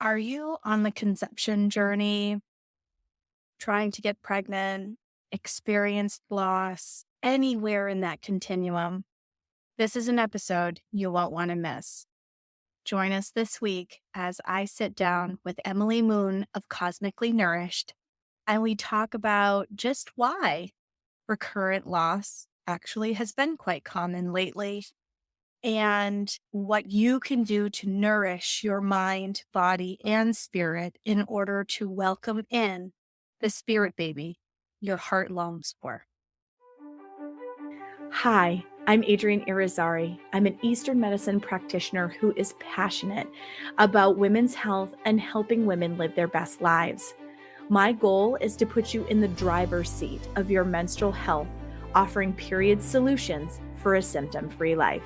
Are you on the conception journey, trying to get pregnant, experienced loss, anywhere in that continuum? This is an episode you won't want to miss. Join us this week as I sit down with Emily Moon of Cosmically Nourished, and we talk about just why recurrent loss actually has been quite common lately and what you can do to nourish your mind, body, and spirit in order to welcome in the spirit baby your heart longs for. Hi, I'm Adrienne Irizarry. I'm an Eastern medicine practitioner who is passionate about women's health and helping women live their best lives. My goal is to put you in the driver's seat of your menstrual health, offering period solutions for a symptom-free life.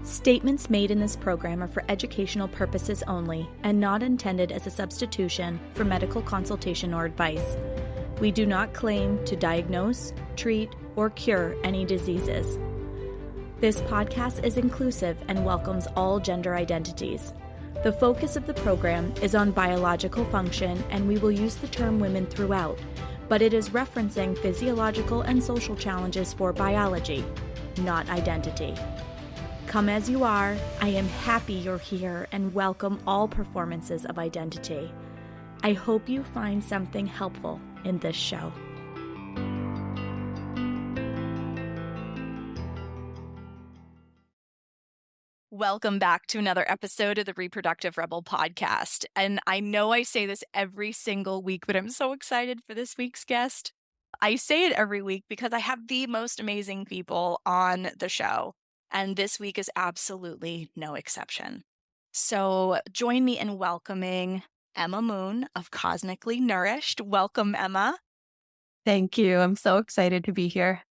Statements made in this program are for educational purposes only and not intended as a substitution for medical consultation or advice. We do not claim to diagnose, treat, or cure any diseases. This podcast is inclusive and welcomes all gender identities. The focus of the program is on biological function, and we will use the term women throughout, but it is referencing physiological and social challenges for biology, not identity. Come as you are, I am happy you're here and welcome all performances of identity. I hope you find something helpful in this show. Welcome back to another episode of the Reproductive Rebel podcast. And I know I say this every single week, but I'm so excited for this week's guest. I say it every week because I have the most amazing people on the show, and this week is absolutely no exception. So join me in welcoming Emma Moon of Cosmically Nourished. Welcome, Emma. Thank you. I'm so excited to be here.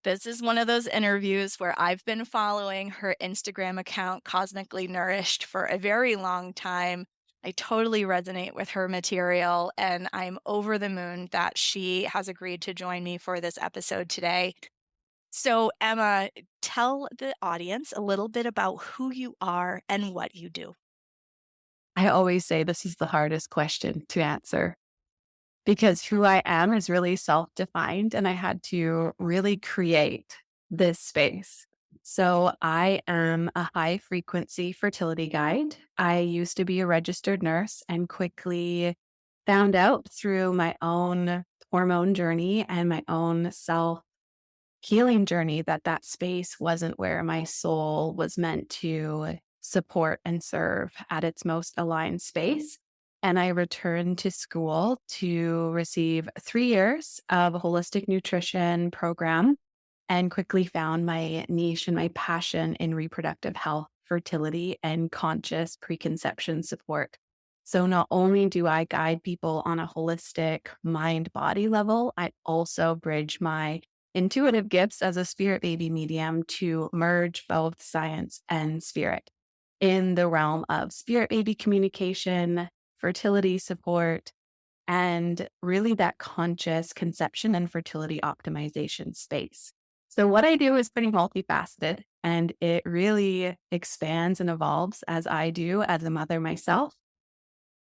This is one of those interviews where I've been following her Instagram account, Cosmically Nourished, for a very long time. I totally resonate with her material, and I'm over the moon that she has agreed to join me for this episode today. So, Emma, tell the audience a little bit about who you are and what you do. I always say this is the hardest question to answer because who I am is really self-defined, and I had to really create this space. So I am a high frequency fertility guide. I used to be a registered nurse and quickly found out through my own hormone journey and my own self healing journey that that space wasn't where my soul was meant to support and serve at its most aligned space. And I returned to school to receive 3 years of a holistic nutrition program and quickly found my niche and my passion in reproductive health, fertility, and conscious preconception support. So not only do I guide people on a holistic mind body level, I also bridge my intuitive gifts as a spirit baby medium to merge both science and spirit in the realm of spirit baby communication, fertility support, and really that conscious conception and fertility optimization space. So what I do is pretty multifaceted, and it really expands and evolves as I do as a mother myself.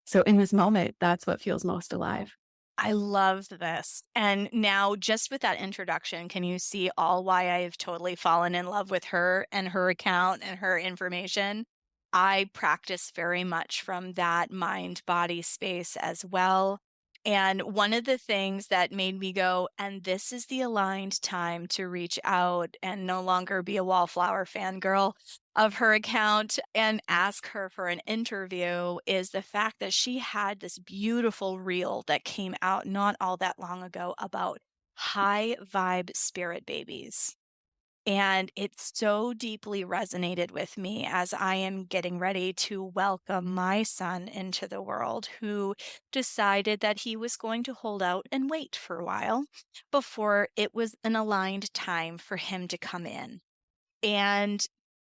So in this moment, that's what feels most alive. I love this. And now, just with that introduction, can you see all why I've totally fallen in love with her and her account and her information? I practice very much from that mind body space as well. And one of the things that made me go, and this is the aligned time to reach out and no longer be a wallflower fangirl of her account and ask her for an interview, is the fact that she had this beautiful reel that came out not all that long ago about high vibe spirit babies. And it so deeply resonated with me as I am getting ready to welcome my son into the world, who decided that he was going to hold out and wait for a while before it was an aligned time for him to come in. And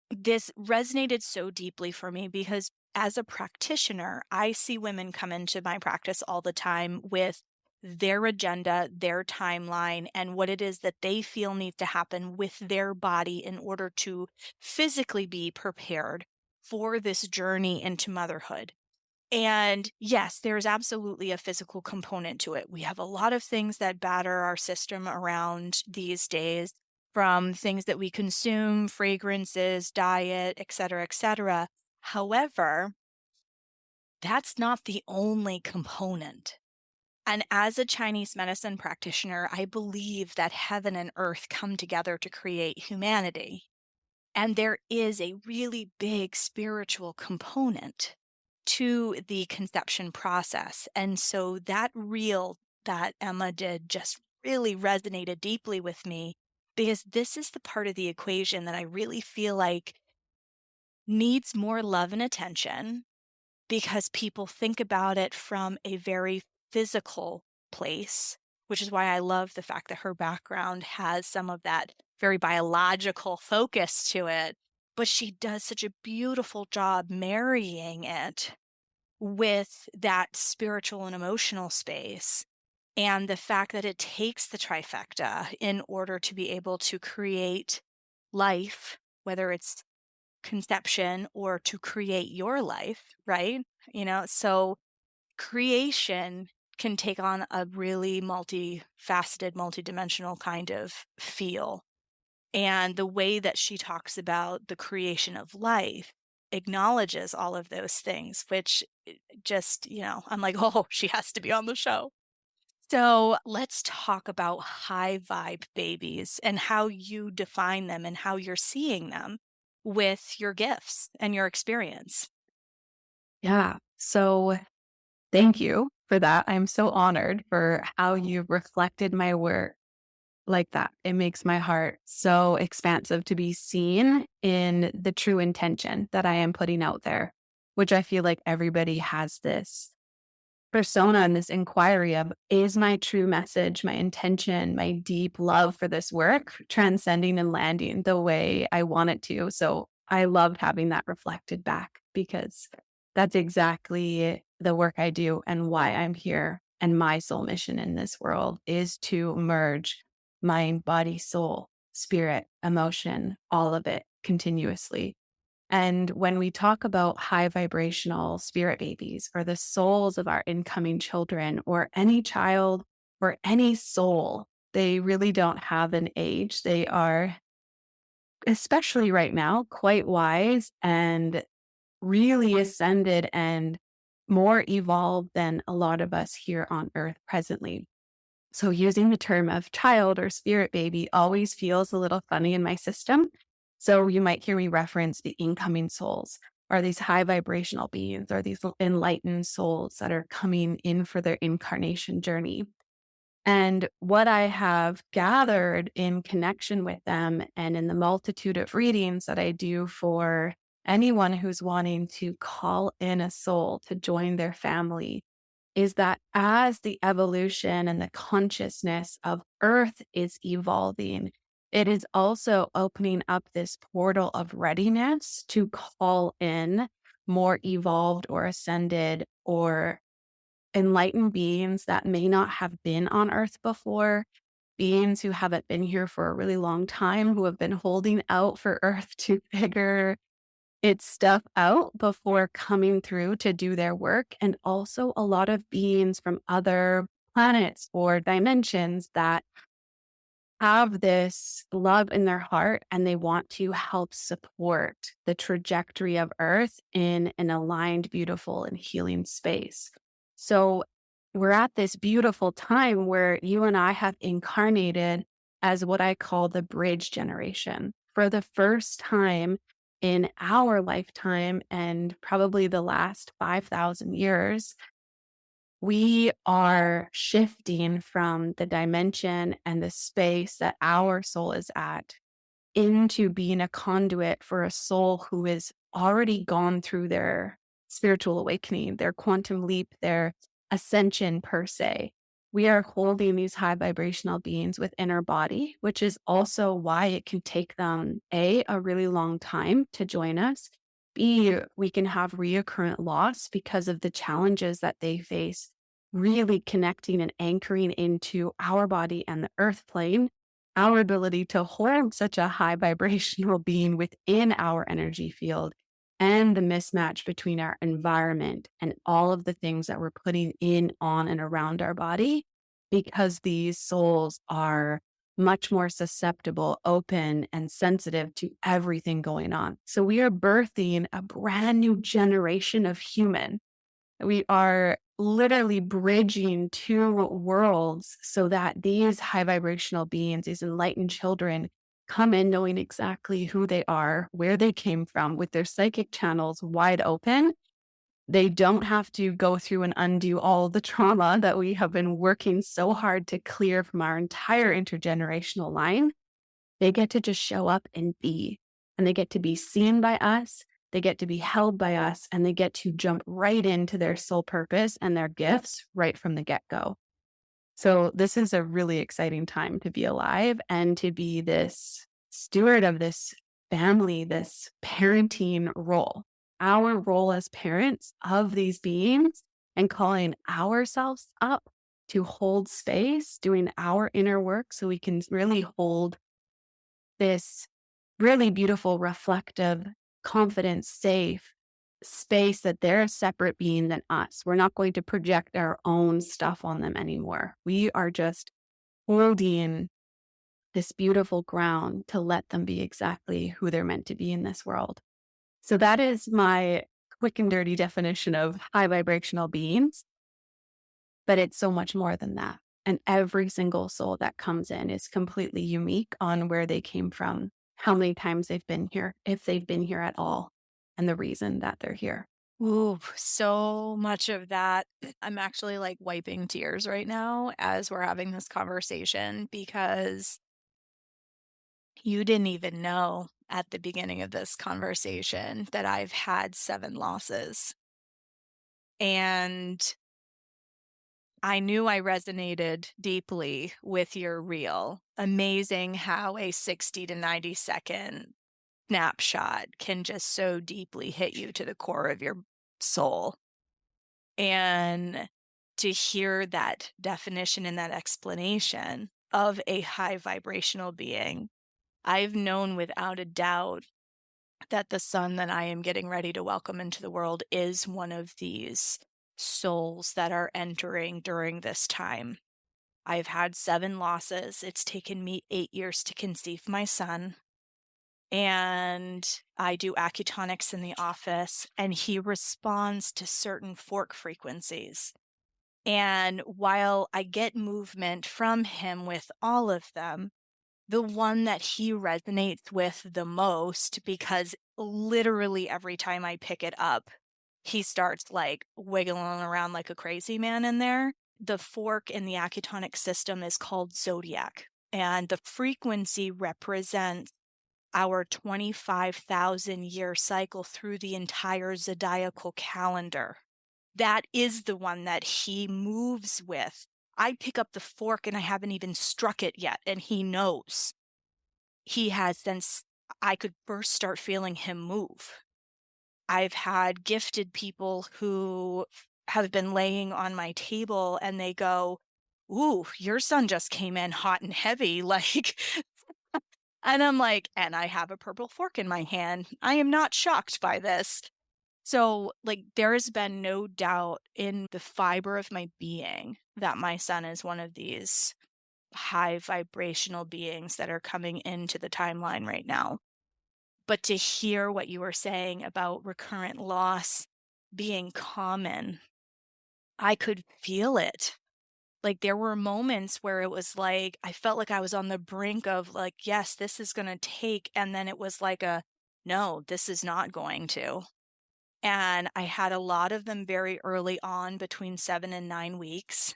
this resonated so deeply for me because as a practitioner, I see women come into my practice all the time with their agenda, their timeline, and what it is that they feel needs to happen with their body in order to physically be prepared for this journey into motherhood. And yes, there's absolutely a physical component to it. We have a lot of things that batter our system around these days, from things that we consume, fragrances, diet, et cetera, et cetera. However, that's not the only component. And as a Chinese medicine practitioner, I believe that heaven and earth come together to create humanity. And there is a really big spiritual component to the conception process. And so that reel that Emma did just really resonated deeply with me, because this is the part of the equation that I really feel like needs more love and attention, because people think about it from a very physical place, which is why I love the fact that her background has some of that very biological focus to it. But she does such a beautiful job marrying it with that spiritual and emotional space. And the fact that it takes the trifecta in order to be able to create life, whether it's conception or to create your life, right? So creation can take on a really multifaceted, multidimensional kind of feel. And the way that she talks about the creation of life acknowledges all of those things, which just, I'm like, oh, she has to be on the show. So let's talk about high vibe babies and how you define them and how you're seeing them with your gifts and your experience. Yeah. So thank you for that. I'm so honored for how you've reflected my work like that. It makes my heart so expansive to be seen in the true intention that I am putting out there, which I feel like everybody has this persona and this inquiry of, is my true message, my intention, my deep love for this work transcending and landing the way I want it to? So I loved having that reflected back, because that's exactly the work I do and why I'm here. And my soul mission in this world is to merge mind, body, soul, spirit, emotion, all of it continuously. And when we talk about high vibrational spirit babies, or the souls of our incoming children, or any child or any soul, they really don't have an age. They are, especially right now, quite wise and really ascended and more evolved than a lot of us here on earth presently. So using the term of child or spirit baby always feels a little funny in my system. So you might hear me reference the incoming souls, or these high vibrational beings, or these enlightened souls that are coming in for their incarnation journey. And what I have gathered in connection with them and in the multitude of readings that I do for anyone who's wanting to call in a soul to join their family is that as the evolution and the consciousness of Earth is evolving, it is also opening up this portal of readiness to call in more evolved or ascended or enlightened beings that may not have been on Earth before, beings who haven't been here for a really long time, who have been holding out for Earth to figure its stuff out before coming through to do their work. And also a lot of beings from other planets or dimensions that have this love in their heart and they want to help support the trajectory of Earth in an aligned, beautiful, and healing space. So we're at this beautiful time where you and I have incarnated as what I call the bridge generation. For the first time in our lifetime, and probably the last 5,000 years, we are shifting from the dimension and the space that our soul is at into being a conduit for a soul who has already gone through their spiritual awakening, their quantum leap, their ascension per se. We are holding these high vibrational beings within our body, which is also why it can take them a really long time to join us. B, we can have reoccurrent loss because of the challenges that they face, really connecting and anchoring into our body and the earth plane, our ability to hold such a high vibrational being within our energy field and the mismatch between our environment and all of the things that we're putting in, on, and around our body, because these souls are much more susceptible, open, and sensitive to everything going on. So we are birthing a brand new generation of human. We are literally bridging two worlds so that these high vibrational beings, these enlightened children, come in knowing exactly who they are, where they came from, with their psychic channels wide open. They don't have to go through and undo all the trauma that we have been working so hard to clear from our entire intergenerational line. They get to just show up and be, and they get to be seen by us. They get to be held by us, and they get to jump right into their soul purpose and their gifts right from the get-go. So this is a really exciting time to be alive and to be this steward of this family, this parenting role, our role as parents of these beings, and calling ourselves up to hold space, doing our inner work so we can really hold this really beautiful, reflective, confident, safe space that they're a separate being than us. We're not going to project our own stuff on them anymore. We are just holding this beautiful ground to let them be exactly who they're meant to be in this world. So that is my quick and dirty definition of high vibrational beings, but it's so much more than that. And every single soul that comes in is completely unique on where they came from, how many times they've been here, if they've been here at all, and the reason that they're here. Ooh, so much of that. I'm actually like wiping tears right now as we're having this conversation because you didn't even know at the beginning of this conversation that I've had 7 losses. And I knew I resonated deeply with your reel. Amazing how a 60 to 90-second snapshot can just so deeply hit you to the core of your soul. And to hear that definition and that explanation of a high vibrational being, I've known without a doubt that the son that I am getting ready to welcome into the world is one of these souls that are entering during this time. I've had 7 losses. It's taken me 8 years to conceive my son. And I do acutonics in the office, and he responds to certain fork frequencies. And while I get movement from him with all of them, the one that he resonates with the most, because literally every time I pick it up, he starts like wiggling around like a crazy man in there. The fork in the acutonic system is called zodiac, and the frequency represents our 25,000 year cycle through the entire zodiacal calendar. That is the one that he moves with. I pick up the fork and I haven't even struck it yet, and he knows. He has since I could first start feeling him move. I've had gifted people who have been laying on my table and they go, "Ooh, your son just came in hot and heavy." Like, and I'm like, and I have a purple fork in my hand. I am not shocked by this. So, like, there has been no doubt in the fiber of my being that my son is one of these high vibrational beings that are coming into the timeline right now. But to hear what you were saying about recurrent loss being common, I could feel it. Like, there were moments where it was like, I felt like I was on the brink of like, yes, this is going to take. And then it was like no, this is not going to. And I had a lot of them very early on, between 7 and 9 weeks.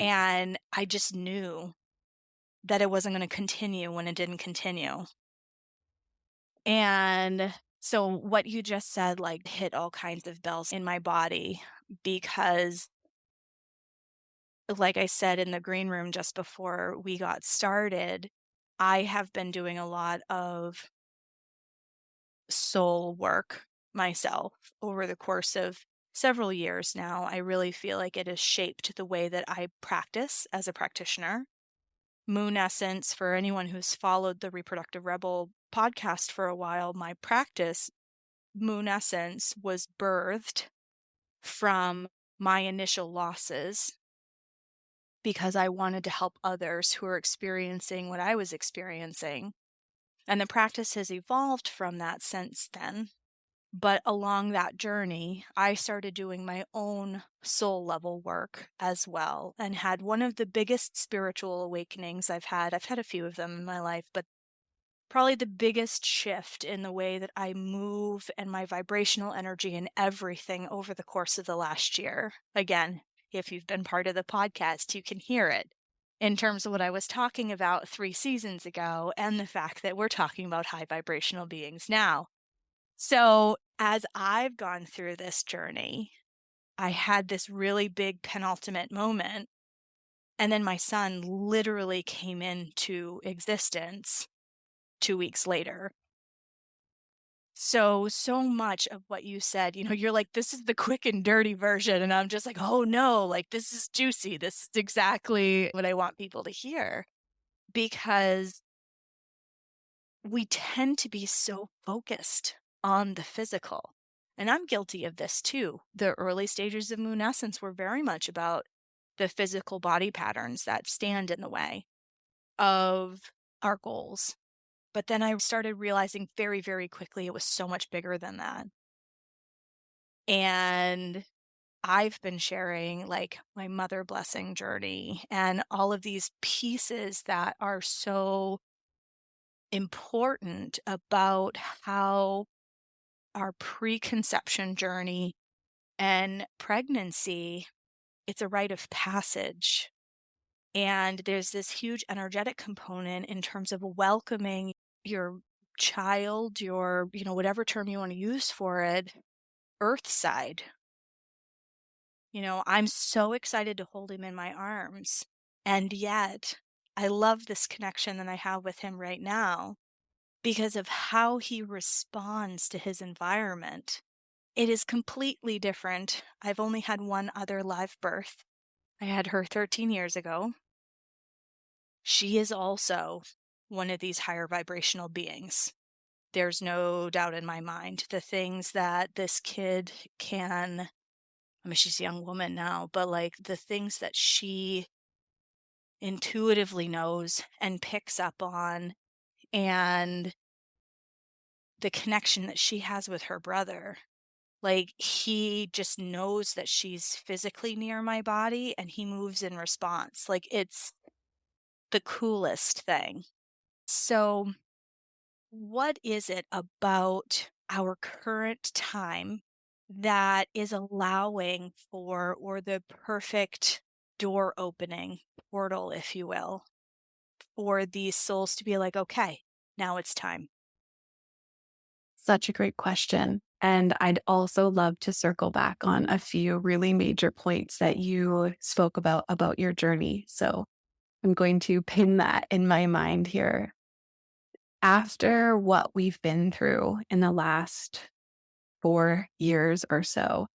And I just knew that it wasn't going to continue when it didn't continue. And so what you just said, like, hit all kinds of bells in my body, because like I said in the green room just before we got started, I have been doing a lot of soul work myself over the course of several years now. I really feel like it has shaped the way that I practice as a practitioner. Moon Essence, for anyone who's followed the Reproductive Rebel podcast for a while, my practice Moon Essence was birthed from my initial losses because I wanted to help others who are experiencing what I was experiencing. And the practice has evolved from that since then. But along that journey, I started doing my own soul level work as well and had one of the biggest spiritual awakenings I've had. I've had a few of them in my life, but probably the biggest shift in the way that I move and my vibrational energy and everything over the course of the last year. Again, if you've been part of the podcast, you can hear it in terms of what I was talking about 3 seasons ago and the fact that we're talking about high vibrational beings now. So, as I've gone through this journey, I had this really big penultimate moment. And then my son literally came into existence 2 weeks later. So much of what you said, you're like, this is the quick and dirty version. And I'm just like, oh no, like this is juicy. This is exactly what I want people to hear because we tend to be so focused on the physical. And I'm guilty of this too. The early stages of Moon Essence were very much about the physical body patterns that stand in the way of our goals. But then I started realizing very, very quickly it was so much bigger than that. And I've been sharing like my mother blessing journey and all of these pieces that are so important about how our preconception journey and pregnancy, it's a rite of passage. And there's this huge energetic component in terms of welcoming your child, your, whatever term you want to use for it, earth side. I'm so excited to hold him in my arms. And yet, I love this connection that I have with him right now because of how he responds to his environment. It is completely different. I've only had one other live birth. I had her 13 years ago. She is also one of these higher vibrational beings. There's no doubt in my mind. The things that this kid can, she's a young woman now, but like the things that she intuitively knows and picks up on, and the connection that she has with her brother. Like he just knows that she's physically near my body and he moves in response. Like it's the coolest thing. So, what is it about our current time that is allowing for, or the perfect door opening portal, if you will, for these souls to be like, okay, now it's time? Such a great question. And I'd also love to circle back on a few really major points that you spoke about your journey. So I'm going to pin that in my mind here. After what we've been through in the last 4 years or so,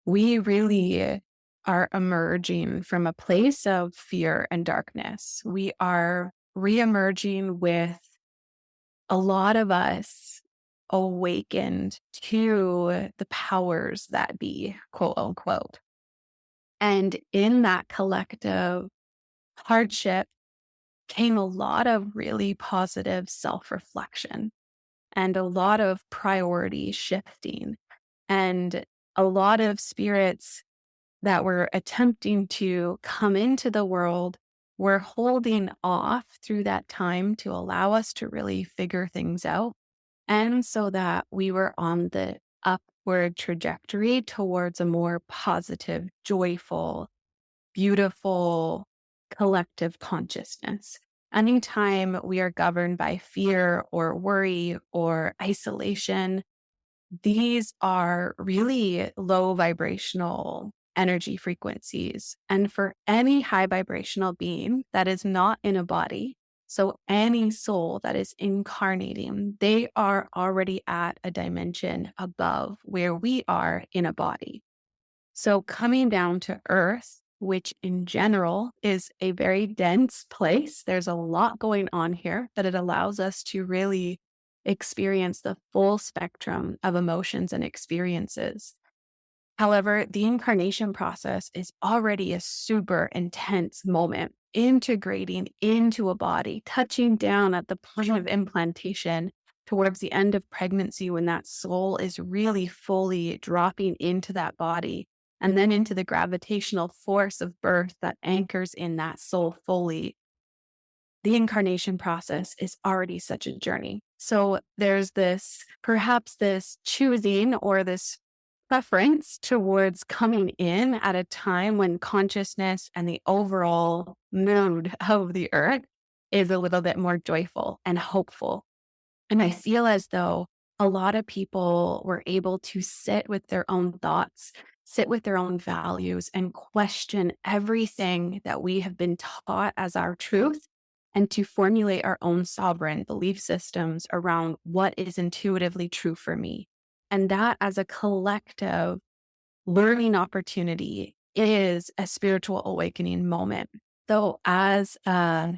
we really are emerging from a place of fear and darkness. We are reemerging with a lot of us awakened to the powers that be, quote unquote. And in that collective hardship came a lot of really positive self reflection and a lot of priority shifting and a lot of spirits that were attempting to come into the world were holding off through that time to allow us to really figure things out. And so that we were on the upward trajectory towards a more positive, joyful, beautiful collective consciousness. Anytime we are governed by fear or worry or isolation, these are really low vibrational energy frequencies. And for any high vibrational being that is not in a body, so any soul that is incarnating, they are already at a dimension above where we are in a body. So coming down to earth, which in general is a very dense place, there's a lot going on here, that it allows us to really experience the full spectrum of emotions and experiences. However, the incarnation process is already a super intense moment, integrating into a body, touching down at the point of implantation towards the end of pregnancy when that soul is really fully dropping into that body, and then into the gravitational force of birth that anchors in that soul fully. The incarnation process is already such a journey. So there's this, perhaps this choosing or this preference towards coming in at a time when consciousness and the overall mood of the earth is a little bit more joyful and hopeful. And I feel as though a lot of people were able to sit with their own thoughts, sit with their own values, and question everything that we have been taught as our truth, and to formulate our own sovereign belief systems around what is intuitively true for me. And that, as a collective learning opportunity, is a spiritual awakening moment. So, as a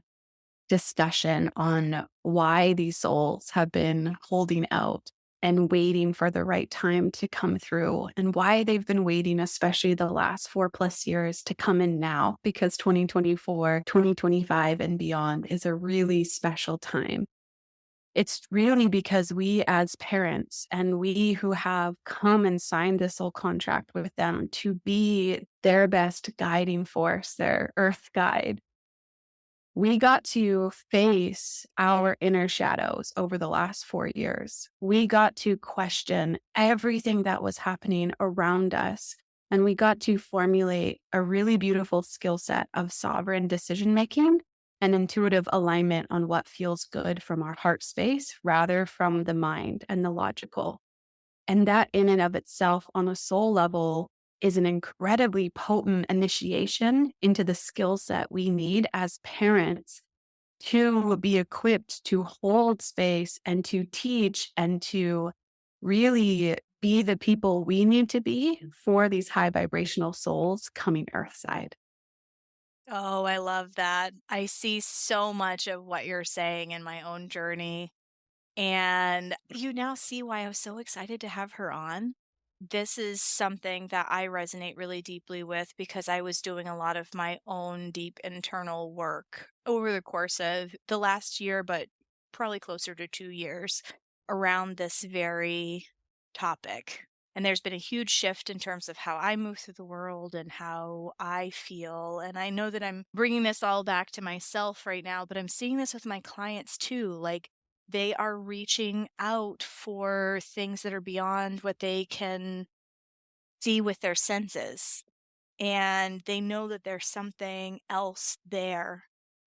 discussion on why these souls have been holding out and waiting for the right time to come through, and why they've been waiting, especially the last 4+ years, to come in now, because 2024, 2025, and beyond is a really special time. It's really because we as parents and we who have come and signed this soul contract with them to be their best guiding force, their earth guide, we got to face our inner shadows over the last 4 years. We got to question everything that was happening around us. And we got to formulate a really beautiful skill set of sovereign decision making and intuitive alignment on what feels good from our heart space rather from the mind and the logical. And that, in and of itself, on a soul level, is an incredibly potent initiation into the skill set we need as parents to be equipped to hold space and to teach and to really be the people we need to be for these high vibrational souls coming earthside. Oh, I love that. I see so much of what you're saying in my own journey. And you now see why I was so excited to have her on. This is something that I resonate really deeply with because I was doing a lot of my own deep internal work over the course of the last year, but probably closer to 2 years around this very topic. And there's been a huge shift in terms of how I move through the world and how I feel. And I know that I'm bringing this all back to myself right now, but I'm seeing this with my clients too. Like, they are reaching out for things that are beyond what they can see with their senses. And they know that there's something else there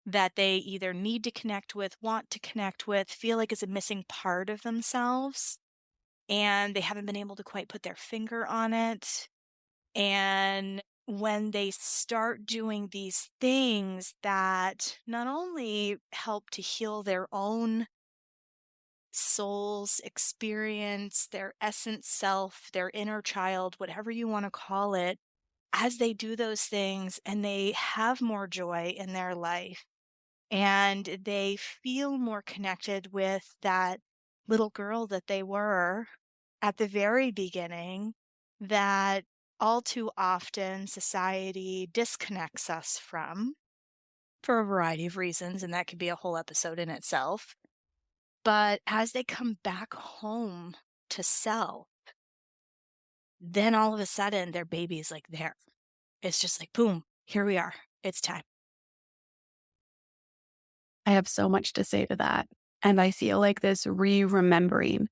that they either need to connect with, want to connect with, feel like is a missing part of themselves. And they haven't been able to quite put their finger on it. And when they start doing these things that not only help to heal their own soul's experience, their essence self, their inner child, whatever you want to call it, as they do those things and they have more joy in their life and they feel more connected with that little girl that they were at the very beginning, that all too often society disconnects us from for a variety of reasons, and that could be a whole episode in itself. But as they come back home to self, then all of a sudden their baby is like there. It's just like, boom, here we are. It's time. I have so much to say to that. And I feel like this remembering,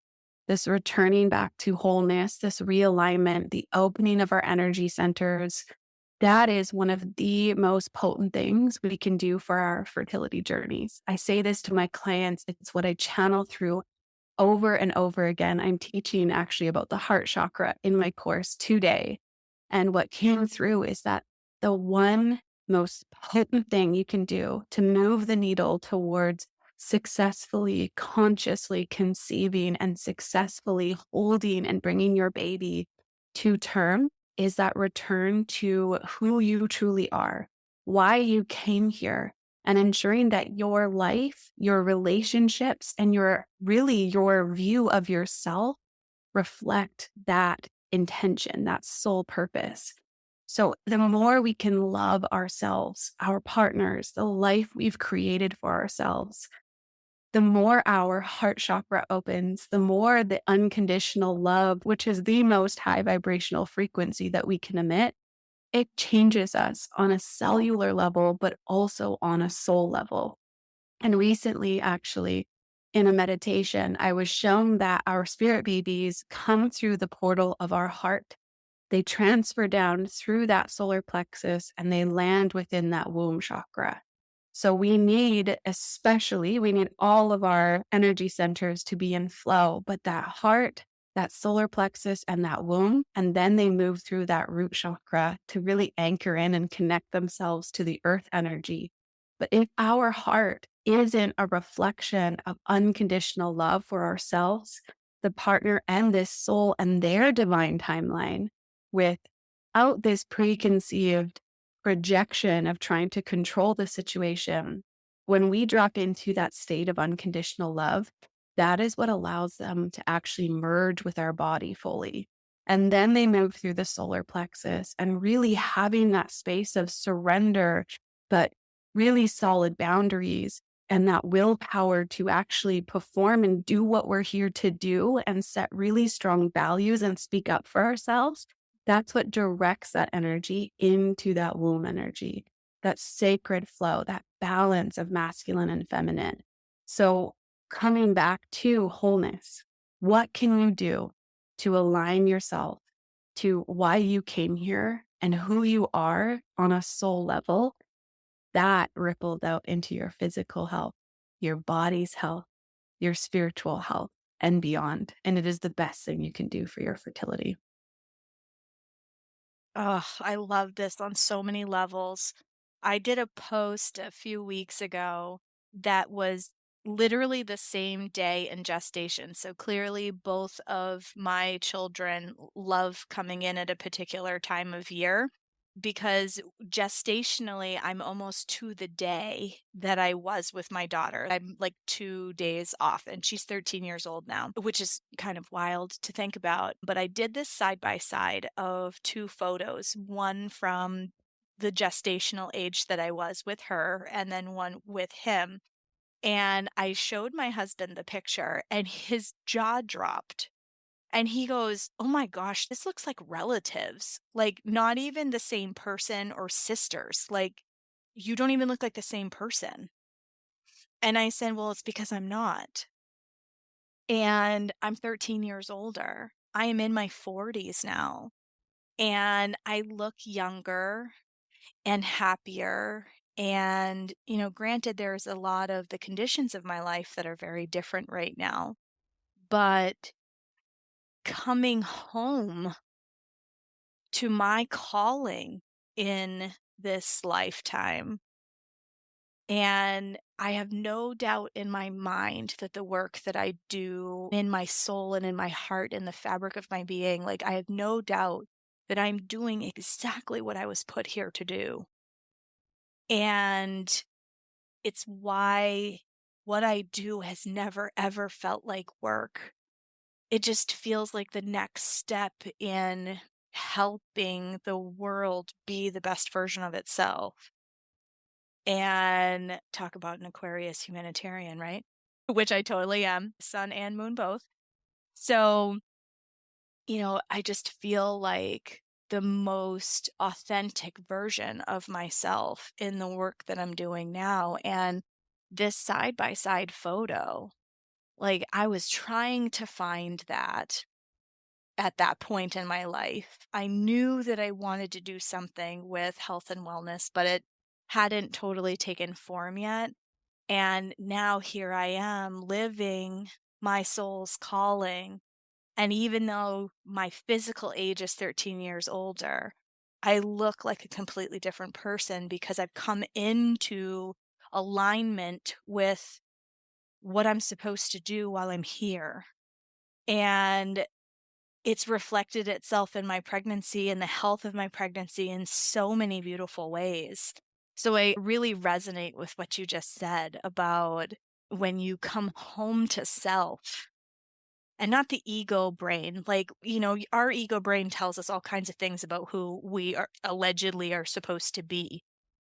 this returning back to wholeness, this realignment, the opening of our energy centers, that is one of the most potent things we can do for our fertility journeys. I say this to my clients, it's what I channel through over and over again. I'm teaching actually about the heart chakra in my course today. And what came through is that the one most potent thing you can do to move the needle towards successfully, consciously conceiving and successfully holding and bringing your baby to term is that return to who you truly are, why you came here, and ensuring that your life, your relationships, and your view of yourself reflect that intention, that sole purpose. So the more we can love ourselves, our partners, the life we've created for ourselves, the more our heart chakra opens, the more the unconditional love, which is the most high vibrational frequency that we can emit, it changes us on a cellular level, but also on a soul level. And recently, actually, in a meditation, I was shown that our spirit babies come through the portal of our heart. They transfer down through that solar plexus and they land within that womb chakra. So we need all of our energy centers to be in flow, but that heart, that solar plexus, and that womb, and then they move through that root chakra to really anchor in and connect themselves to the earth energy. But if our heart isn't a reflection of unconditional love for ourselves, the partner, and this soul and their divine timeline, without this preconceived projection of trying to control the situation, when we drop into that state of unconditional love, that is what allows them to actually merge with our body fully. And then they move through the solar plexus and really having that space of surrender, but really solid boundaries and that willpower to actually perform and do what we're here to do and set really strong values and speak up for ourselves. That's what directs that energy into that womb energy, that sacred flow, that balance of masculine and feminine. So, coming back to wholeness, what can you do to align yourself to why you came here and who you are on a soul level? That rippled out into your physical health, your body's health, your spiritual health, and beyond. And it is the best thing you can do for your fertility. Oh, I love this on so many levels. I did a post a few weeks ago that was literally the same day in gestation. So clearly, both of my children love coming in at a particular time of year because gestationally, I'm almost to the day that I was with my daughter. I'm like 2 days off, and she's 13 years old now, which is kind of wild to think about. But I did this side by side of two photos, one from the gestational age that I was with her, and then one with him. And I showed my husband the picture, and his jaw dropped. And he goes, "Oh my gosh, this looks like relatives. Like, not even the same person or sisters. Like, you don't even look like the same person." And I said, "Well, it's because I'm not. And I'm 13 years older. I am in my 40s now. And I look younger and happier. And, granted, there's a lot of the conditions of my life that are very different right now. But coming home to my calling in this lifetime. And I have no doubt in my mind that the work that I do in my soul and in my heart and the fabric of my being, like, I have no doubt that I'm doing exactly what I was put here to do. And it's why what I do has never, ever felt like work. It just feels like the next step in helping the world be the best version of itself. And talk about an Aquarius humanitarian, right? Which I totally am, sun and moon both. So, I just feel like the most authentic version of myself in the work that I'm doing now. And this side by side photo, like, I was trying to find that at that point in my life. I knew that I wanted to do something with health and wellness, but it hadn't totally taken form yet. And now here I am living my soul's calling. And even though my physical age is 13 years older, I look like a completely different person because I've come into alignment with what I'm supposed to do while I'm here. And it's reflected itself in my pregnancy and the health of my pregnancy in so many beautiful ways. So I really resonate with what you just said about when you come home to self and not the ego brain. Like, our ego brain tells us all kinds of things about who we are allegedly are supposed to be.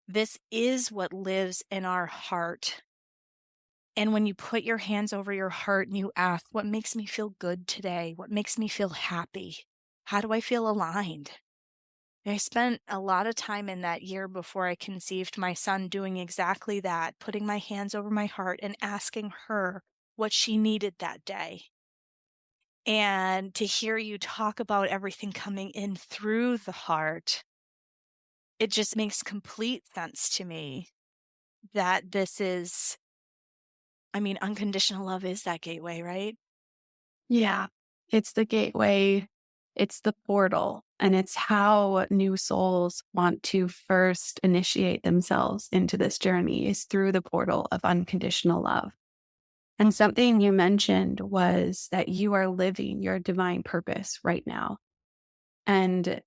This is what lives in our heart. And when you put your hands over your heart and you ask, what makes me feel good today? What makes me feel happy? How do I feel aligned? I spent a lot of time in that year before I conceived my son doing exactly that, putting my hands over my heart and asking her what she needed that day. And to hear you talk about everything coming in through the heart, it just makes complete sense to me that this is, unconditional love is that gateway, right? Yeah. It's the gateway, it's the portal, and it's how new souls want to first initiate themselves into this journey is through the portal of unconditional love. And something you mentioned was that you are living your divine purpose right now. And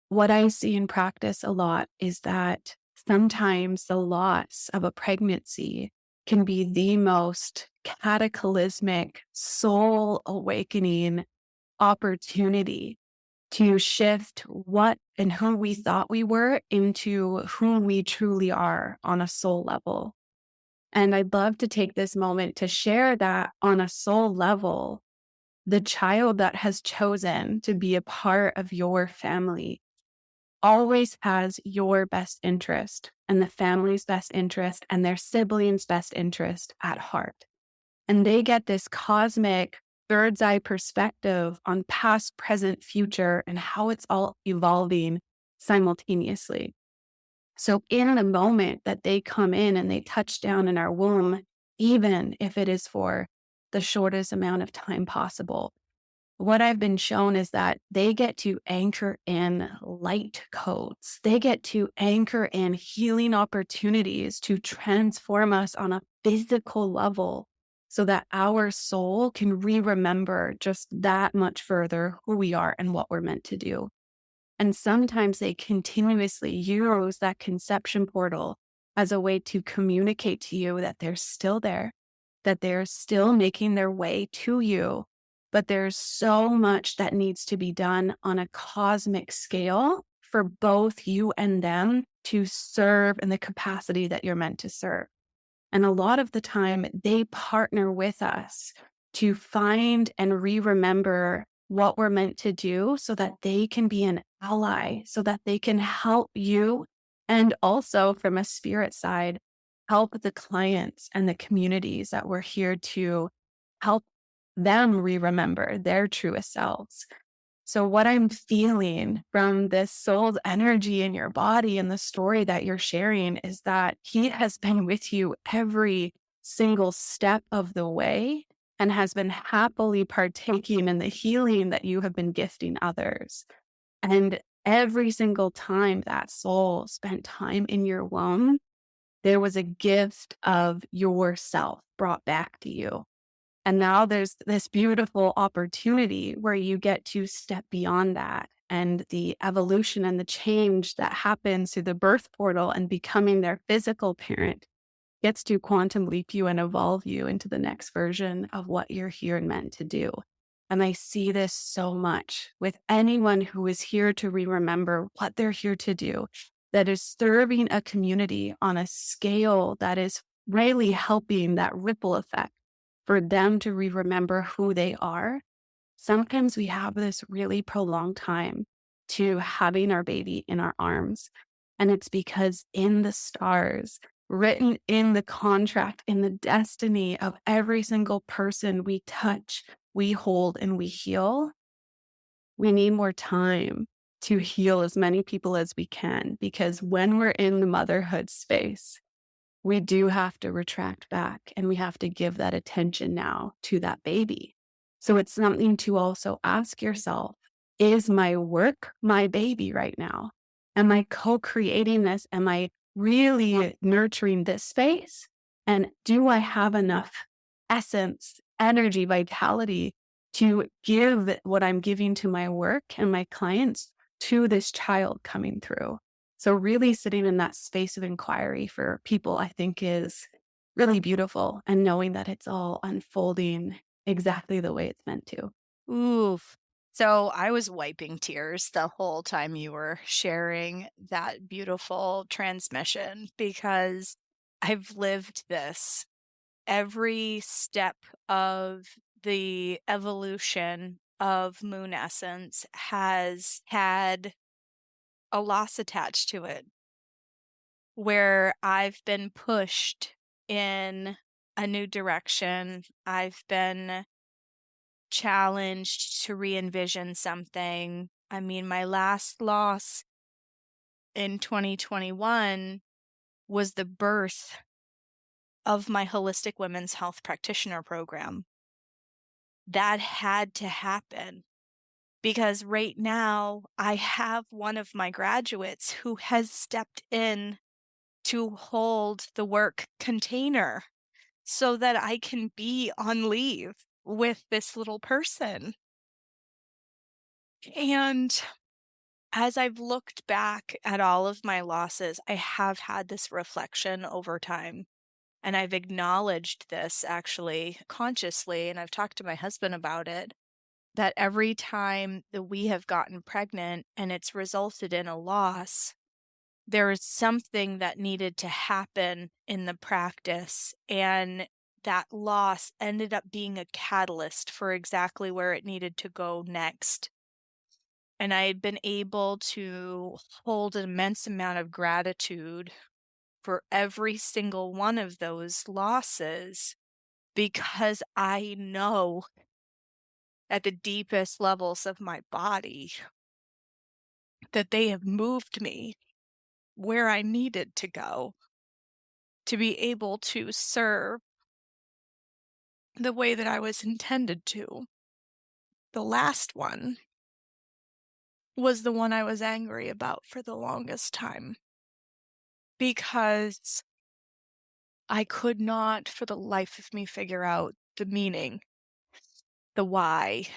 what I see in practice a lot is that sometimes the loss of a pregnancy can be the most cataclysmic, soul awakening opportunity to shift what and who we thought we were into who we truly are on a soul level. And I'd love to take this moment to share that on a soul level, the child that has chosen to be a part of your family always has your best interest and the family's best interest and their siblings' best interest at heart. And they get this cosmic bird's eye perspective on past, present, future, and how it's all evolving simultaneously. So, in the moment that they come in and they touch down in our womb, even if it is for the shortest amount of time possible, what I've been shown is that they get to anchor in light codes. They get to anchor in healing opportunities to transform us on a physical level so that our soul can remember just that much further who we are and what we're meant to do. And sometimes they continuously use that conception portal as a way to communicate to you that they're still there, that they're still making their way to you. But there's so much that needs to be done on a cosmic scale for both you and them to serve in the capacity that you're meant to serve. And a lot of the time, they partner with us to find and remember what we're meant to do so that they can be an ally, so that they can help you. And also, from a spirit side, help the clients and the communities that we're here to help them remember their truest selves. So, what I'm feeling from this soul's energy in your body and the story that you're sharing is that he has been with you every single step of the way and has been happily partaking in the healing that you have been gifting others. And every single time that soul spent time in your womb, there was a gift of yourself brought back to you. And now there's this beautiful opportunity where you get to step beyond that and the evolution and the change that happens through the birth portal and becoming their physical parent gets to quantum leap you and evolve you into the next version of what you're here and meant to do. And I see this so much with anyone who is here to remember what they're here to do, that is serving a community on a scale that is really helping that ripple effect for them to remember who they are. Sometimes we have this really prolonged time to having our baby in our arms. And it's because in the stars, written in the contract, in the destiny of every single person we touch, we hold, and we heal, we need more time to heal as many people as we can. Because when we're in the motherhood space, we do have to retract back and we have to give that attention now to that baby. So it's something to also ask yourself, is my work my baby right now? Am I co-creating this? Am I really nurturing this space? And do I have enough essence, energy, vitality to give what I'm giving to my work and my clients to this child coming through? So really sitting in that space of inquiry for people, I think is really beautiful, and knowing that it's all unfolding exactly the way it's meant to. Oof. So I was wiping tears the whole time you were sharing that beautiful transmission because I've lived this. Every step of the evolution of Moon Essence has had a loss attached to it, where I've been pushed in a new direction. I've been challenged to re-envision something. I mean, my last loss in 2021 was the birth of my holistic women's health practitioner program. That had to happen because right now I have one of my graduates who has stepped in to hold the work container so that I can be on leave with this little person. And as I've looked back at all of my losses, I have had this reflection over time. And I've acknowledged this actually consciously, and I've talked to my husband about it, that every time that we have gotten pregnant and it's resulted in a loss, there is something that needed to happen in the practice. And that loss ended up being a catalyst for exactly where it needed to go next. And I had been able to hold an immense amount of gratitude for every single one of those losses because I know at the deepest levels of my body that they have moved me where I needed to go to be able to serve the way that I was intended to. The last one was the one I was angry about for the longest time because I could not for the life of me figure out the meaning, the why.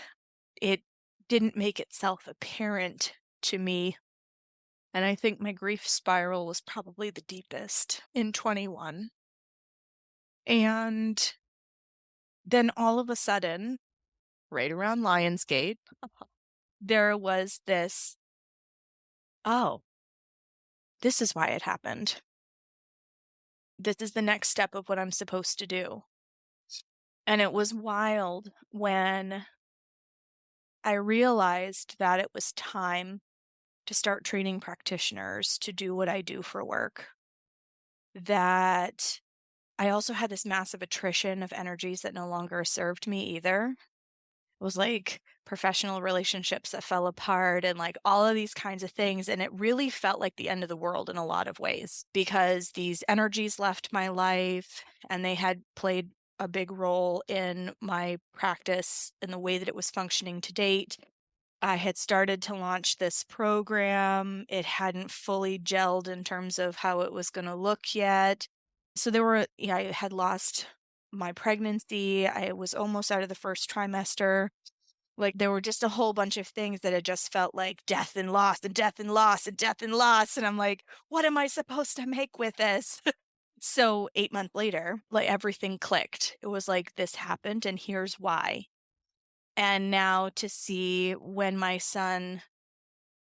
It didn't make itself apparent to me. And I think my grief spiral was probably the deepest in 21. And then all of a sudden, right around Lionsgate, there was this, oh, this is why it happened. This is the next step of what I'm supposed to do. And it was wild when I realized that it was time to start training practitioners to do what I do for work. That I also had this massive attrition of energies that no longer served me either. It was like professional relationships that fell apart and like all of these kinds of things. And it really felt like the end of the world in a lot of ways because these energies left my life and they had played a big role in my practice and the way that it was functioning to date. I had started to launch this program. It hadn't fully gelled in terms of how it was going to look yet. So I had lost my pregnancy. I was almost out of the first trimester. Like there were just a whole bunch of things that had just felt like death and loss and death and loss and death and loss. And I'm like, what am I supposed to make with this? So 8 months later, like everything clicked. It was like, this happened and here's why. And now to see when my son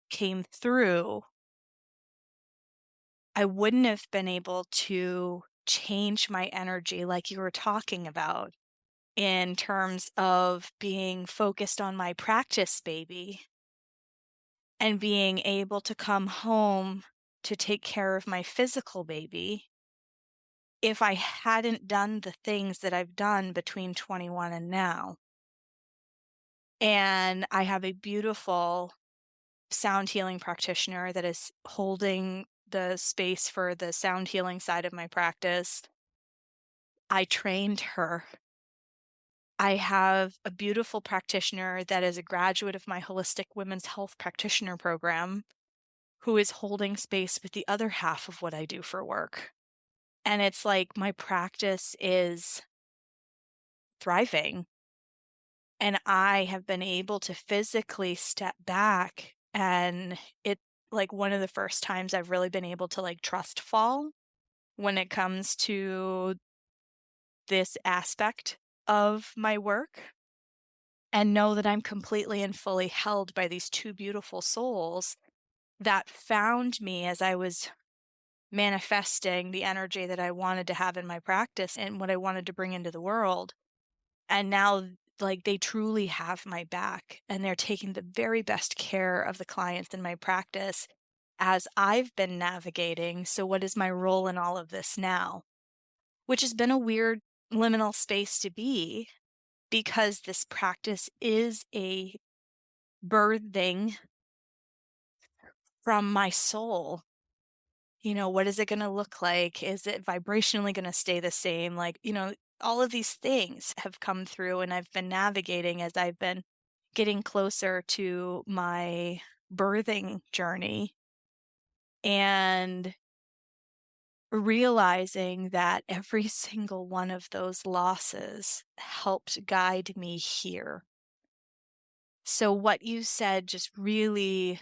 came through, I wouldn't have been able to change my energy like you were talking about in terms of being focused on my practice baby and being able to come home to take care of my physical baby if I hadn't done the things that I've done between 21 and now. And I have a beautiful sound healing practitioner that is holding the space for the sound healing side of my practice. I trained her. I have a beautiful practitioner that is a graduate of my holistic women's health practitioner program who is holding space with the other half of what I do for work. And it's like my practice is thriving. And I have been able to physically step back and it like one of the first times I've really been able to like trust fall when it comes to this aspect of my work and know that I'm completely and fully held by these two beautiful souls that found me as I was manifesting the energy that I wanted to have in my practice and what I wanted to bring into the world. And now, like, they truly have my back and they're taking the very best care of the clients in my practice as I've been navigating. So, what is my role in all of this now? Which has been a weird liminal space to be because this practice is a birthing from my soul. You know, what is it going to look like? Is it vibrationally going to stay the same? Like, all of these things have come through and I've been navigating as I've been getting closer to my birthing journey and realizing that every single one of those losses helped guide me here. So, what you said just really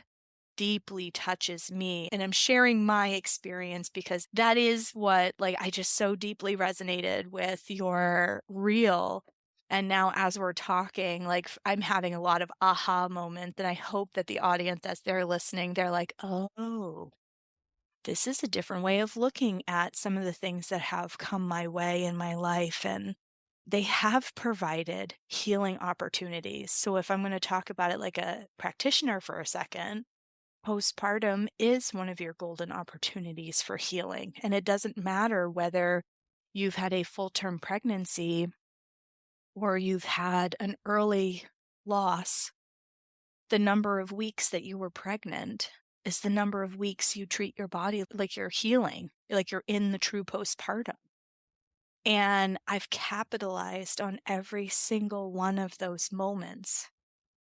deeply touches me. And I'm sharing my experience because that is what, like, I just so deeply resonated with your reel. And now, as we're talking, like, I'm having a lot of aha moments. And I hope that the audience, as they're listening, they're like, oh, this is a different way of looking at some of the things that have come my way in my life. And they have provided healing opportunities. So, if I'm going to talk about it like a practitioner for a second, postpartum is one of your golden opportunities for healing. And it doesn't matter whether you've had a full term pregnancy or you've had an early loss. The number of weeks that you were pregnant is the number of weeks you treat your body like you're healing, like you're in the true postpartum. And I've capitalized on every single one of those moments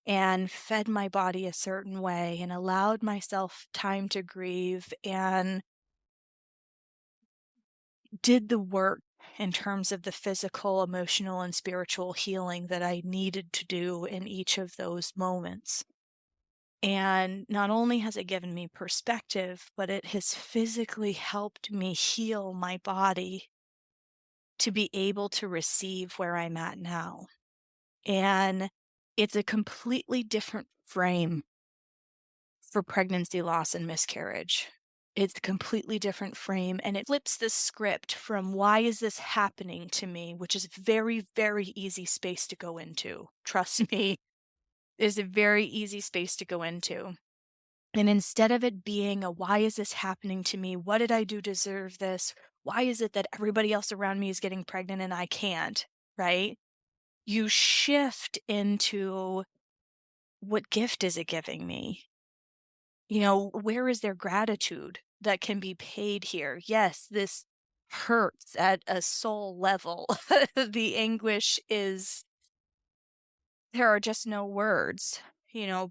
and fed my body a certain way and allowed myself time to grieve and did the work in terms of the physical, emotional, and spiritual healing that I needed to do in each of those moments. And not only has it given me perspective, but it has physically helped me heal my body to be able to receive where I'm at now. And it's a completely different frame for pregnancy loss and miscarriage. It's a completely different frame and it flips the script from why is this happening to me, which is a very, very easy space to go into. Trust me, it's a very easy space to go into. And instead of it being a why is this happening to me? What did I do to deserve this? Why is it that everybody else around me is getting pregnant and I can't? Right? You shift into what gift is it giving me? Where is their gratitude that can be paid here? Yes, this hurts at a soul level. The anguish is, there are just no words,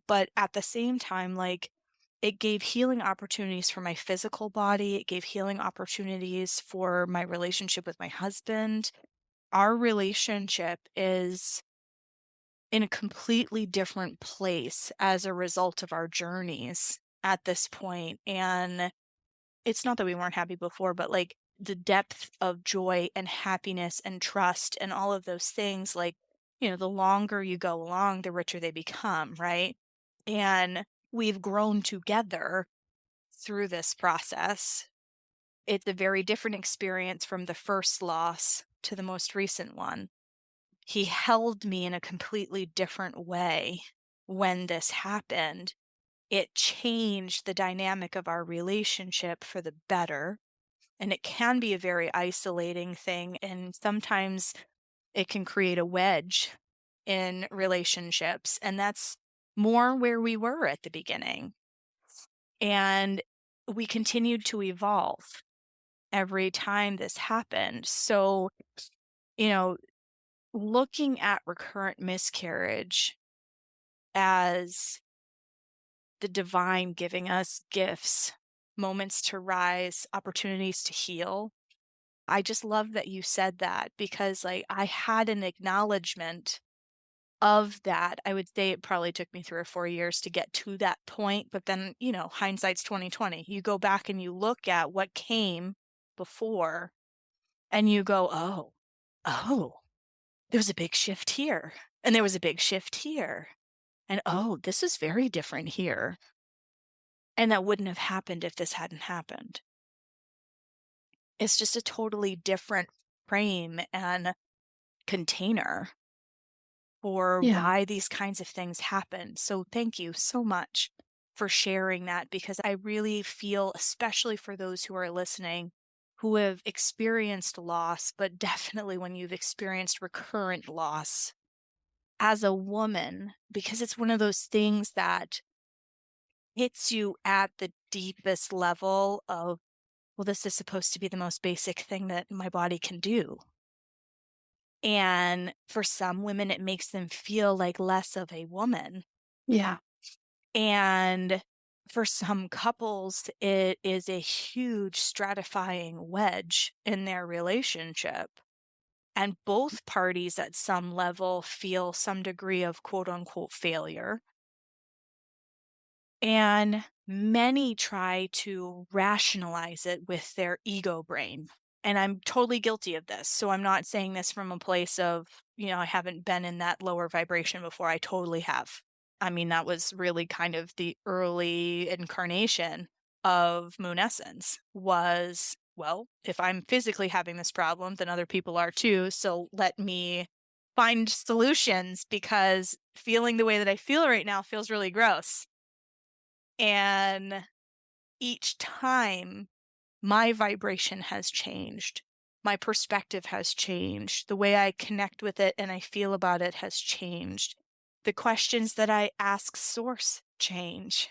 but at the same time, like, it gave healing opportunities for my physical body. It gave healing opportunities for my relationship with my husband. Our relationship is in a completely different place as a result of our journeys at this point. And it's not that we weren't happy before, but like the depth of joy and happiness and trust and all of those things, like, the longer you go along, the richer they become, right? And we've grown together through this process. It's a very different experience from the first loss to the most recent one. He held me in a completely different way when this happened. It changed the dynamic of our relationship for the better. And it can be a very isolating thing. And sometimes it can create a wedge in relationships. And that's more where we were at the beginning. And we continued to evolve every time this happened. So, you know, looking at recurrent miscarriage as the divine giving us gifts, moments to rise, opportunities to heal. I just love that you said that because, like, I had an acknowledgement of that, I would say it probably took me 3 or 4 years to get to that point, but then, hindsight's 2020. You go back and you look at what came before and you go, "Oh, there was a big shift here, and there was a big shift here, and, oh, this is very different here, and that wouldn't have happened if this hadn't happened." It's just a totally different frame and container for Yeah. why these kinds of things happen. So thank you so much for sharing that, because I really feel, especially for those who are listening who have experienced loss, but definitely when you've experienced recurrent loss as a woman, because it's one of those things that hits you at the deepest level of, well, this is supposed to be the most basic thing that my body can do. And for some women, it makes them feel like less of a woman. Yeah. And for some couples, it is a huge stratifying wedge in their relationship. And both parties at some level feel some degree of quote unquote failure. And many try to rationalize it with their ego brain. And I'm totally guilty of this. So I'm not saying this from a place of, I haven't been in that lower vibration before. I totally have. I mean, that was really kind of the early incarnation of Moon Essence was, well, if I'm physically having this problem, then other people are too. So let me find solutions, because feeling the way that I feel right now feels really gross. And each time my vibration has changed, my perspective has changed, the way I connect with it and I feel about it has changed. The questions that I ask Source change.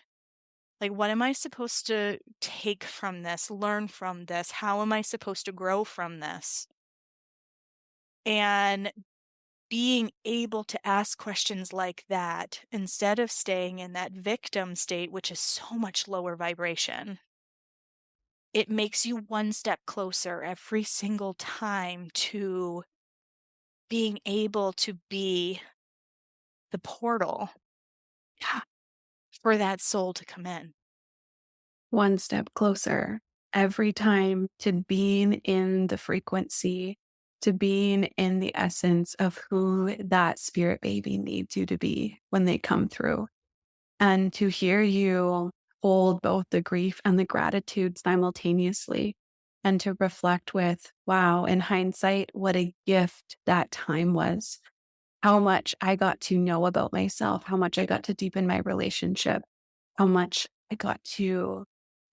Like, what am I supposed to take from this, learn from this? How am I supposed to grow from this? And being able to ask questions like that instead of staying in that victim state, which is so much lower vibration, it makes you one step closer every single time to being able to be the portal Yeah. for that soul to come in. One step closer every time to being in the frequency, to being in the essence of who that spirit baby needs you to be when they come through. And to hear you hold both the grief and the gratitude simultaneously, and to reflect with, wow, in hindsight, what a gift that time was. How much I got to know about myself, how much I got to deepen my relationship, how much I got to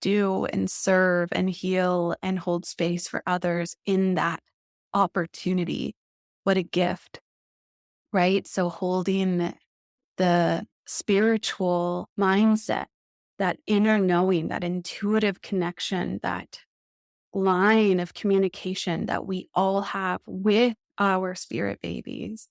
do and serve and heal and hold space for others in that opportunity. What a gift, right? So holding the spiritual mindset, that inner knowing, that intuitive connection, that line of communication that we all have with our spirit babies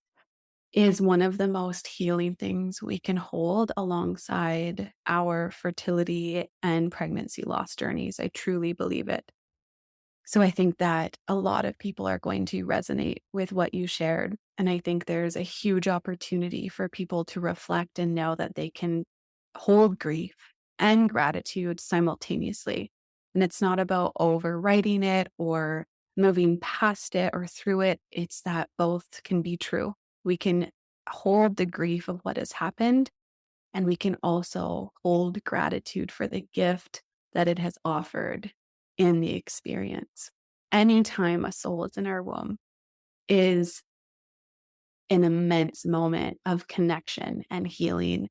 is one of the most healing things we can hold alongside our fertility and pregnancy loss journeys. I truly believe it. So I think that a lot of people are going to resonate with what you shared. And I think there's a huge opportunity for people to reflect and know that they can hold grief and gratitude simultaneously. And it's not about overwriting it or moving past it or through it. It's that both can be true. We can hold the grief of what has happened, and we can also hold gratitude for the gift that it has offered in the experience. Anytime a soul is in our womb is an immense moment of connection and healing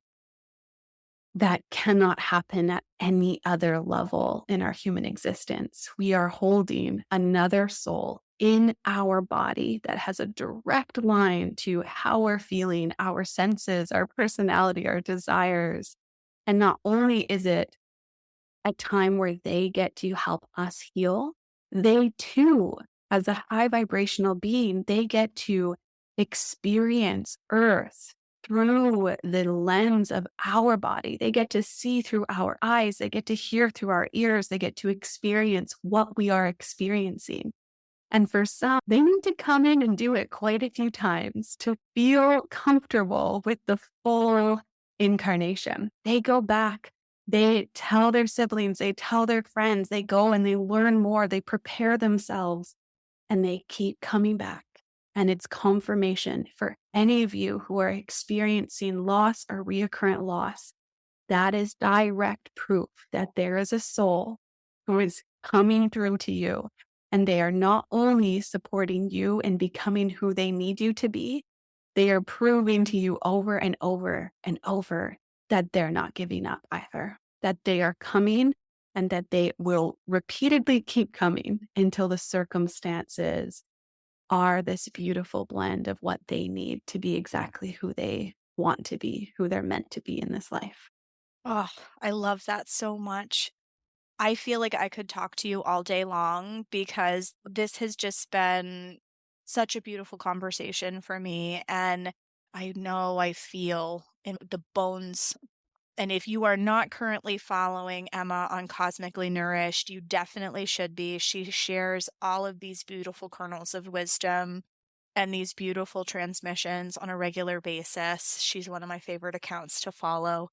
that cannot happen at any other level in our human existence. We are holding another soul in our body that has a direct line to how we're feeling, our senses, our personality, our desires. And not only is it a time where they get to help us heal, they too, as a high vibrational being, they get to experience Earth through the lens of our body. They get to see through our eyes. They get to hear through our ears. They get to experience what we are experiencing. And for some, they need to come in and do it quite a few times to feel comfortable with the full incarnation. They go back, they tell their siblings, they tell their friends, they go and they learn more, they prepare themselves, and they keep coming back. And it's confirmation for any of you who are experiencing loss or reoccurrent loss. That is direct proof that there is a soul who is coming through to you. And they are not only supporting you in becoming who they need you to be, they are proving to you over and over and over that they're not giving up either, that they are coming and that they will repeatedly keep coming until the circumstances are this beautiful blend of what they need to be exactly who they want to be, who they're meant to be in this life. Oh, I love that so much. I feel like I could talk to you all day long because this has just been such a beautiful conversation for me. And I know I feel in the bones. And if you are not currently following Emma on Cosmically Nourished, you definitely should be. She shares all of these beautiful kernels of wisdom and these beautiful transmissions on a regular basis. She's one of my favorite accounts to follow.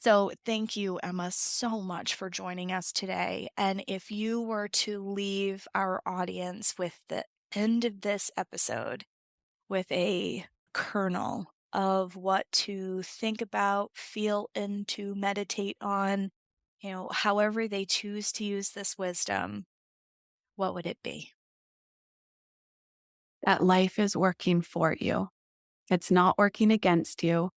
So, thank you, Emma, so much for joining us today. And if you were to leave our audience with the end of this episode with a kernel of what to think about, feel into, meditate on, however they choose to use this wisdom, what would it be? That life is working for you. It's not working against you.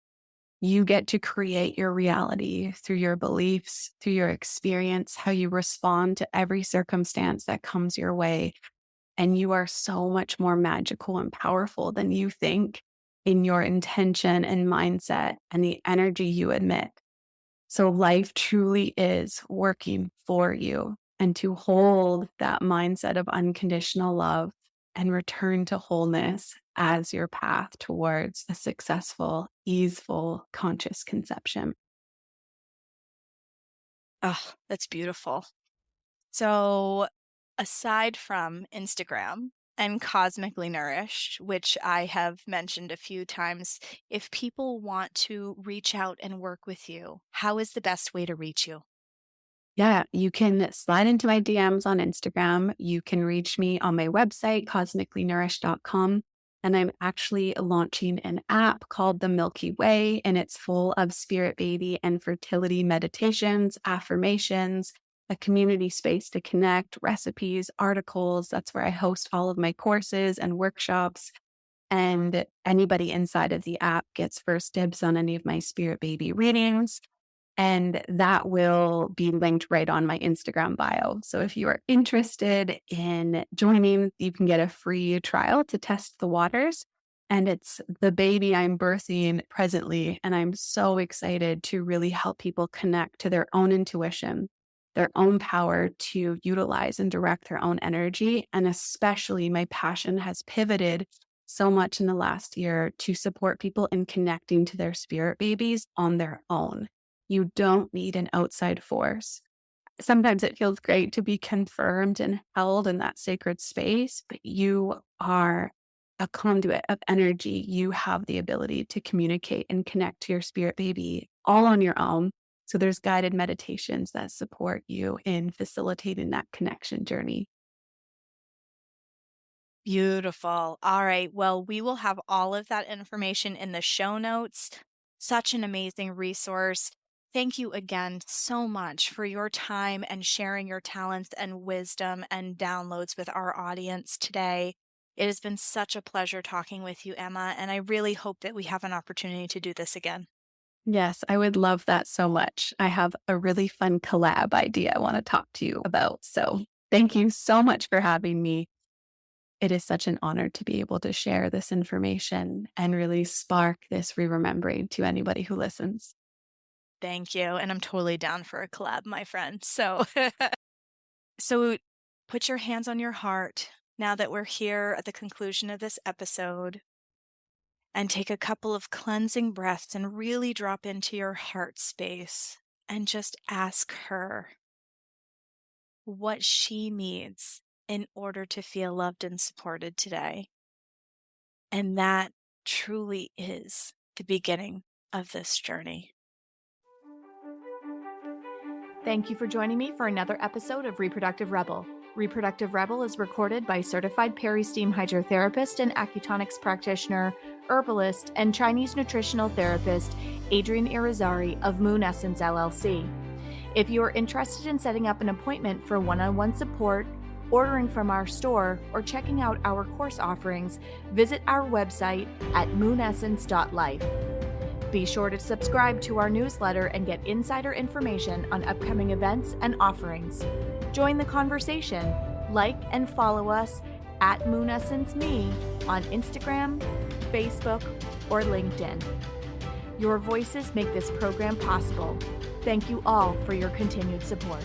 You get to create your reality through your beliefs, through your experience, how you respond to every circumstance that comes your way. And you are so much more magical and powerful than you think in your intention and mindset and the energy you emit. So life truly is working for you. And to hold that mindset of unconditional love and return to wholeness as your path towards a successful, easeful, conscious conception. Oh, that's beautiful. So, aside from Instagram and Cosmically Nourished, which I have mentioned a few times, if people want to reach out and work with you, how is the best way to reach you? Yeah, you can slide into my DMs on Instagram. You can reach me on my website, cosmicallynourished.com. And I'm actually launching an app called The Milky Way, and it's full of spirit baby and fertility meditations, affirmations, a community space to connect, recipes, articles. That's where I host all of my courses and workshops. And anybody inside of the app gets first dibs on any of my spirit baby readings. And that will be linked right on my Instagram bio. So if you are interested in joining, you can get a free trial to test the waters. And it's the baby I'm birthing presently. And I'm so excited to really help people connect to their own intuition, their own power to utilize and direct their own energy. And especially my passion has pivoted so much in the last year to support people in connecting to their spirit babies on their own. You don't need an outside force. Sometimes it feels great to be confirmed and held in that sacred space, but you are a conduit of energy. You have the ability to communicate and connect to your spirit baby all on your own. So there's guided meditations that support you in facilitating that connection journey. Beautiful. All right. Well, we will have all of that information in the show notes. Such an amazing resource. Thank you again so much for your time and sharing your talents and wisdom and downloads with our audience today. It has been such a pleasure talking with you, Emma, and I really hope that we have an opportunity to do this again. Yes, I would love that so much. I have a really fun collab idea I want to talk to you about. So thank you so much for having me. It is such an honor to be able to share this information and really spark this remembering to anybody who listens. Thank you. And I'm totally down for a collab, my friend. So So put your hands on your heart now that we're here at the conclusion of this episode and take a couple of cleansing breaths and really drop into your heart space and just ask her what she needs in order to feel loved and supported today. And that truly is the beginning of this journey. Thank you for joining me for another episode of Reproductive Rebel. Reproductive Rebel is recorded by certified peri-steam hydrotherapist and acutonics practitioner, herbalist, and Chinese nutritional therapist Adrienne Irizarry of Moon Essence LLC. If you are interested in setting up an appointment for one-on-one support, ordering from our store, or checking out our course offerings, visit our website at moonessence.life. Be sure to subscribe to our newsletter and get insider information on upcoming events and offerings. Join the conversation. Like and follow us at Moon Essence Me on Instagram, Facebook, or LinkedIn. Your voices make this program possible. Thank you all for your continued support.